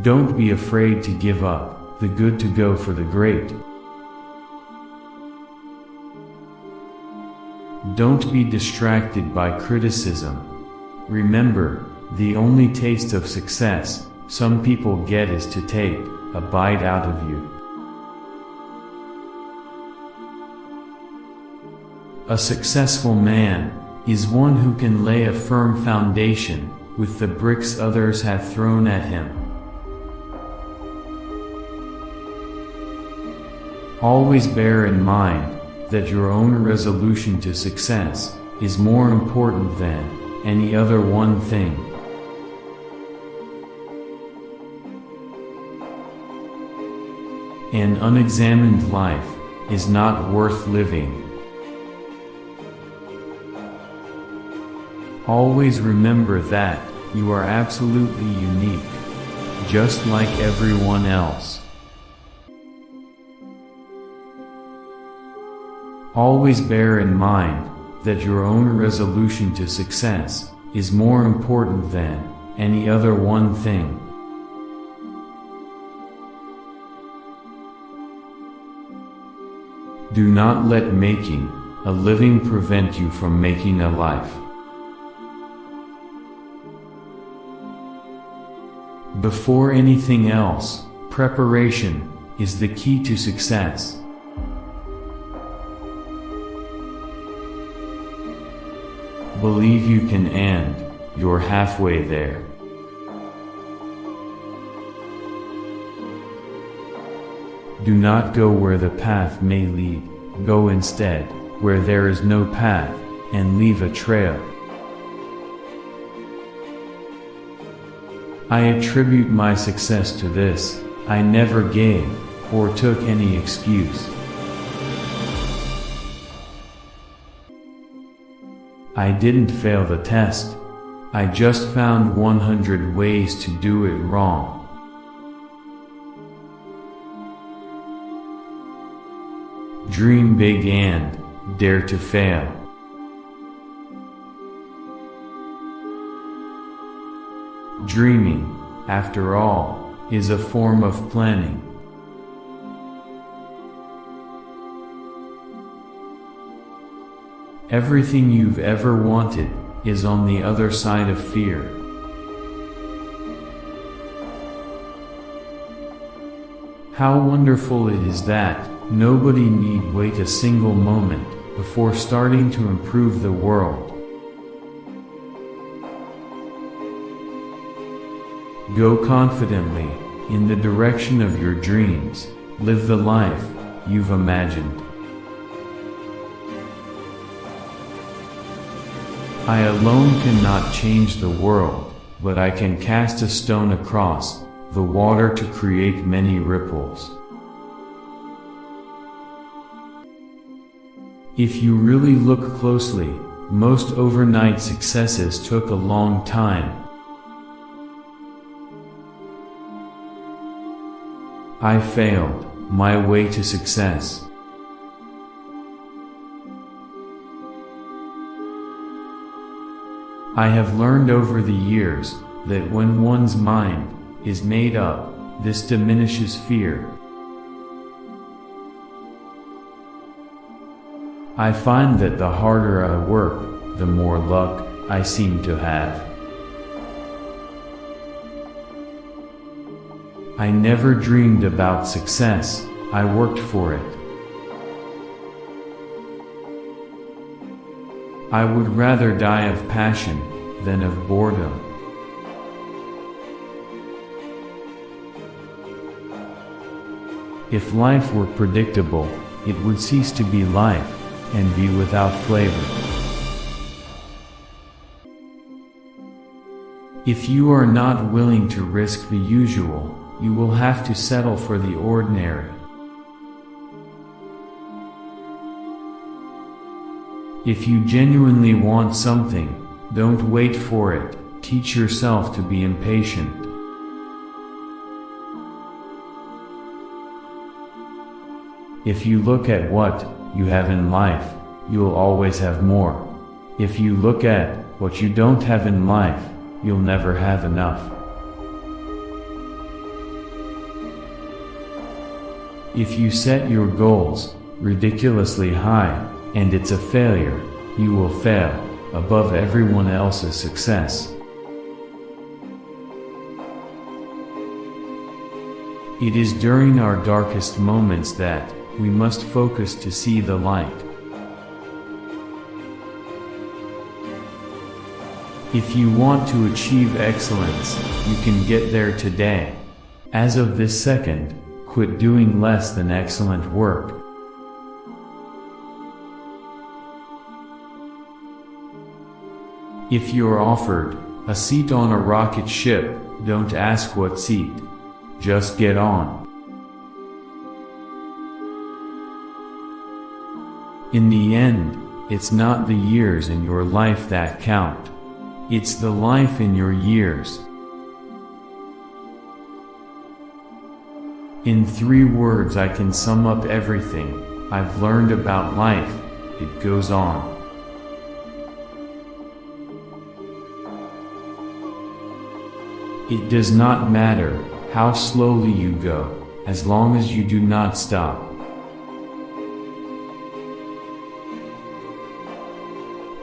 Don't be afraid to give up the good to go for the great. Don't be distracted by criticism. Remember, the only taste of success some people get is to take a bite out of you. A successful man is one who can lay a firm foundation with the bricks others have thrown at him. Always bear in mind that your own resolution to success is more important than any other one thing. An unexamined life is not worth living. Always remember that you are absolutely unique, just like everyone else. Always bear in mind that your own resolution to success is more important than any other one thing. Do not let making a living prevent you from making a life. Before anything else, preparation is the key to success. Believe you can and you're halfway there. Do not go where the path may lead, go instead where there is no path, and leave a trail. I attribute my success to this: I never gave or took any excuse. I didn't fail the test, I just found 100 ways to do it wrong. Dream big and dare to fail. Dreaming, after all, is a form of planning. Everything you've ever wanted is on the other side of fear. How wonderful it is that nobody need wait a single moment before starting to improve the world. Go confidently in the direction of your dreams, live the life you've imagined. I alone cannot change the world, but I can cast a stone across the water to create many ripples. If you really look closely, most overnight successes took a long time. I failed my way to success. I have learned over the years that when one's mind is made up, this diminishes fear. I find that the harder I work, the more luck I seem to have. I never dreamed about success, I worked for it. I would rather die of passion than of boredom. If life were predictable, it would cease to be life and be without flavor. If you are not willing to risk the usual, you will have to settle for the ordinary. If you genuinely want something, don't wait for it, teach yourself to be impatient. If you look at what you have in life, you'll always have more. If you look at what you don't have in life, you'll never have enough. If you set your goals ridiculously high, and it's a failure, you will fail above everyone else's success. It is during our darkest moments that we must focus to see the light. If you want to achieve excellence, you can get there today. As of this second, quit doing less than excellent work. If you're offered a seat on a rocket ship, don't ask what seat. Just get on. In the end, it's not the years in your life that count. It's the life in your years. In 3 words I can sum up everything I've learned about life. It goes on. It does not matter how slowly you go, as long as you do not stop.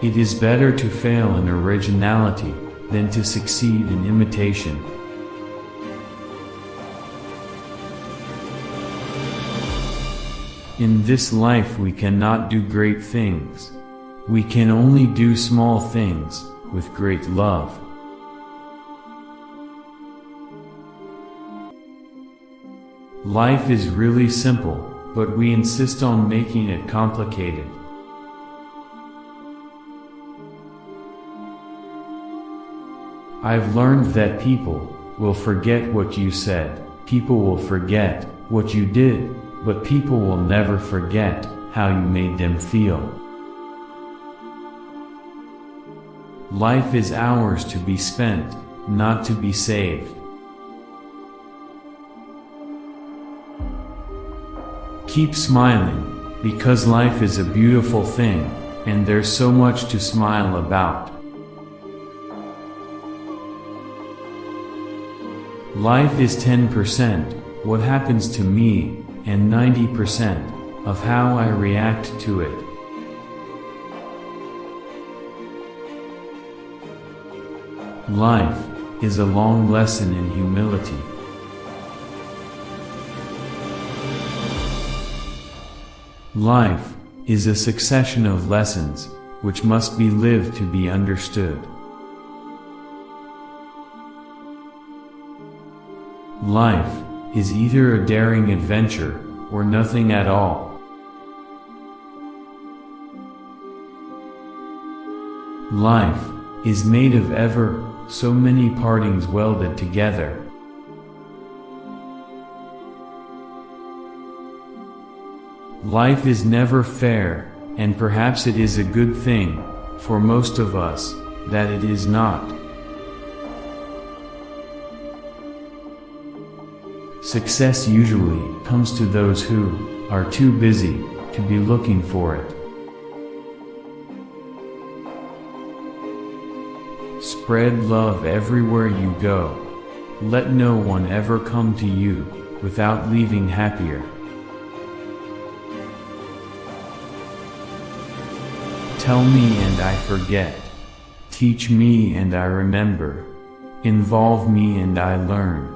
It is better to fail in originality than to succeed in imitation. In this life we cannot do great things. We can only do small things with great love. Life is really simple, but we insist on making it complicated. I've learned that people will forget what you said, people will forget what you did, but people will never forget how you made them feel. Life is ours to be spent, not to be saved. Keep smiling, because life is a beautiful thing, and there's so much to smile about. Life is 10% what happens to me, and 90% of how I react to it. Life is a long lesson in humility. Life is a succession of lessons, which must be lived to be understood. Life is either a daring adventure, or nothing at all. Life is made of ever so many partings welded together. Life is never fair, and perhaps it is a good thing, for most of us, that it is not. Success usually comes to those who are too busy to be looking for it. Spread love everywhere you go. Let no one ever come to you without leaving happier. Tell me and I forget. Teach me and I remember. Involve me and I learn.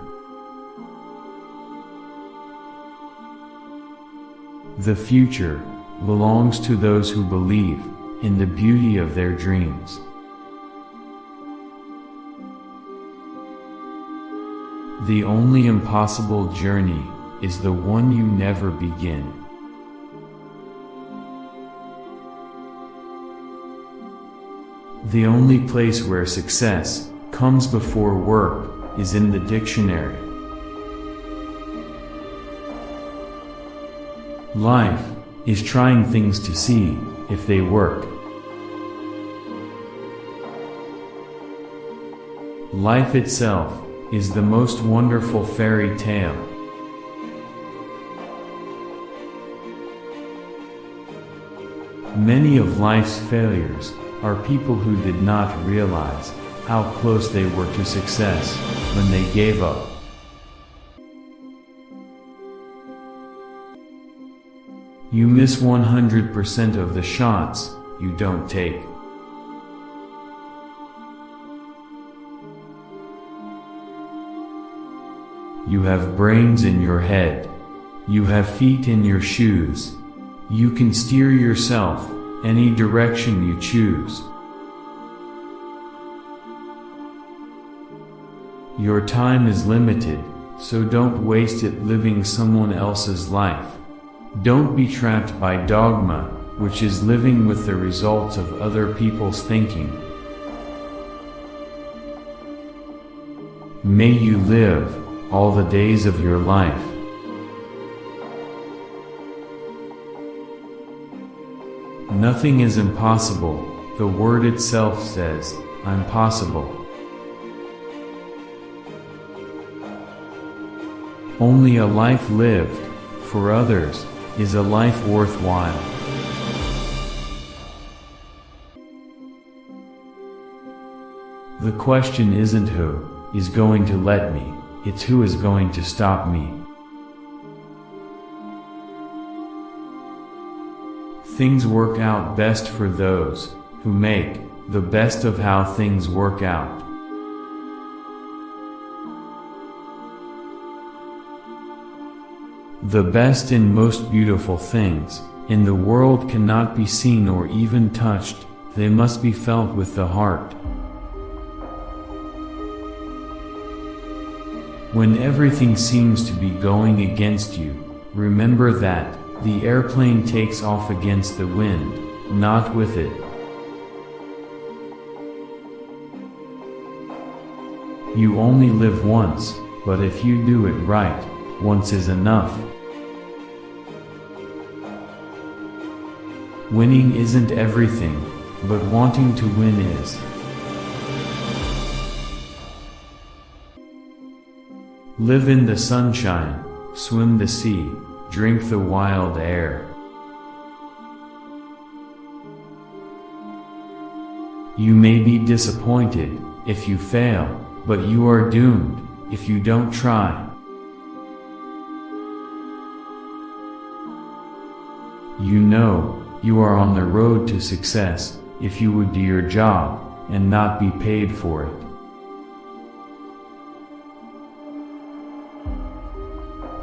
The future belongs to those who believe in the beauty of their dreams. The only impossible journey is the one you never begin. The only place where success comes before work is in the dictionary. Life is trying things to see if they work. Life itself is the most wonderful fairy tale. Many of life's failures are people who did not realize how close they were to success when they gave up. You miss 100% of the shots you don't take. You have brains in your head. You have feet in your shoes. You can steer yourself any direction you choose. Your time is limited, so don't waste it living someone else's life. Don't be trapped by dogma, which is living with the results of other people's thinking. May you live all the days of your life. Nothing is impossible. The word itself says, I'm possible. Only a life lived for others is a life worthwhile. The question isn't who is going to let me, it's who is going to stop me. Things work out best for those who make the best of how things work out. The best and most beautiful things in the world cannot be seen or even touched, they must be felt with the heart. When everything seems to be going against you, remember that the airplane takes off against the wind, not with it. You only live once, but if you do it right, once is enough. Winning isn't everything, but wanting to win is. Live in the sunshine, swim the sea, drink the wild air. You may be disappointed if you fail, but you are doomed if you don't try. You know you are on the road to success if you would do your job and not be paid for it.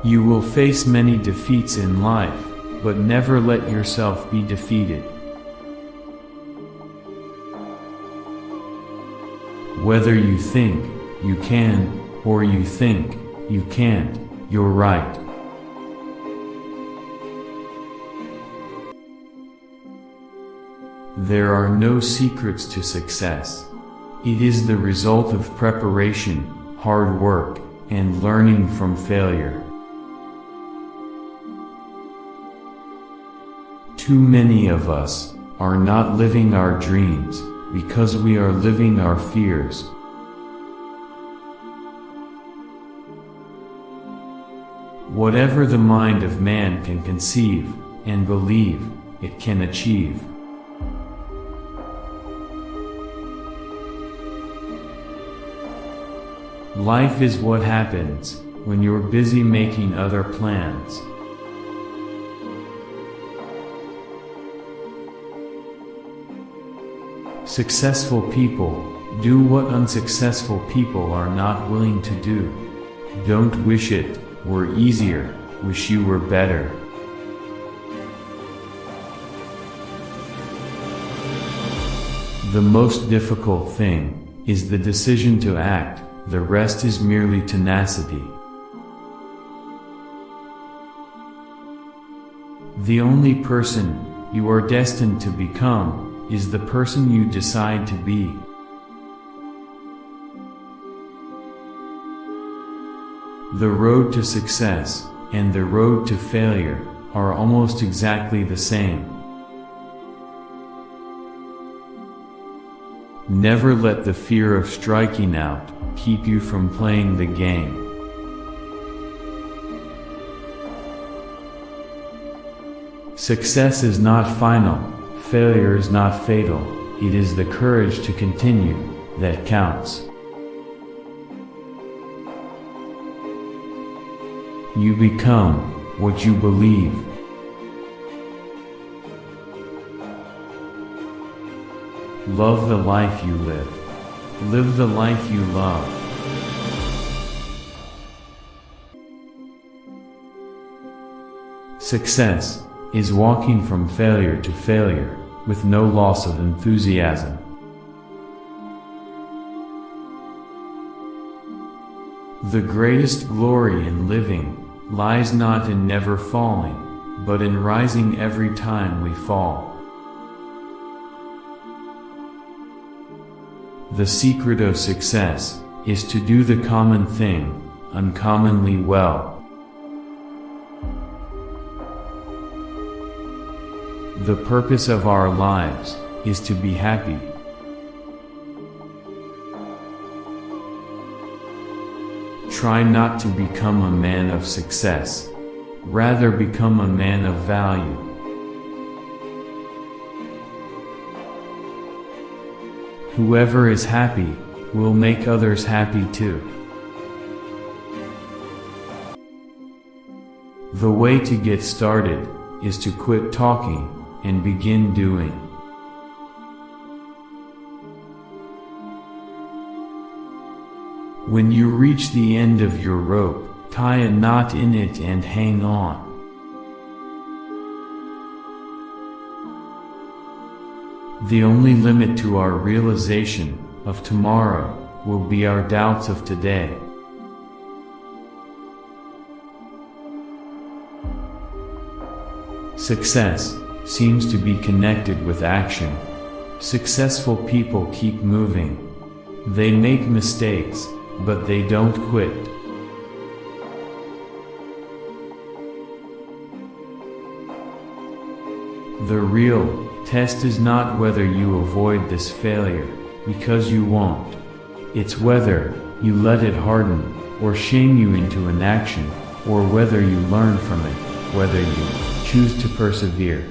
You will face many defeats in life, but never let yourself be defeated. Whether you think you can, or you think you can't, you're right. There are no secrets to success. It is the result of preparation, hard work, and learning from failure. Too many of us are not living our dreams because we are living our fears. Whatever the mind of man can conceive and believe, it can achieve. Life is what happens when you're busy making other plans. Successful people do what unsuccessful people are not willing to do. Don't wish it were easier, wish you were better. The most difficult thing is the decision to act, the rest is merely tenacity. The only person you are destined to become is the person you decide to be. The road to success and the road to failure are almost exactly the same. Never let the fear of striking out keep you from playing the game. Success is not final. Failure is not fatal, it is the courage to continue that counts. You become what you believe. Love the life you live. Live the life you love. Success is walking from failure to failure with no loss of enthusiasm. The greatest glory in living lies not in never falling, but in rising every time we fall. The secret of success is to do the common thing uncommonly well. The purpose of our lives is to be happy. Try not to become a man of success. Rather become a man of value. Whoever is happy will make others happy too. The way to get started is to quit talking and begin doing. When you reach the end of your rope, tie a knot in it and hang on. The only limit to our realization of tomorrow will be our doubts of today. Success seems to be connected with action. Successful people keep moving. They make mistakes, but they don't quit. The real test is not whether you avoid this failure, because you won't. It's whether you let it harden or shame you into inaction, or whether you learn from it, whether you choose to persevere.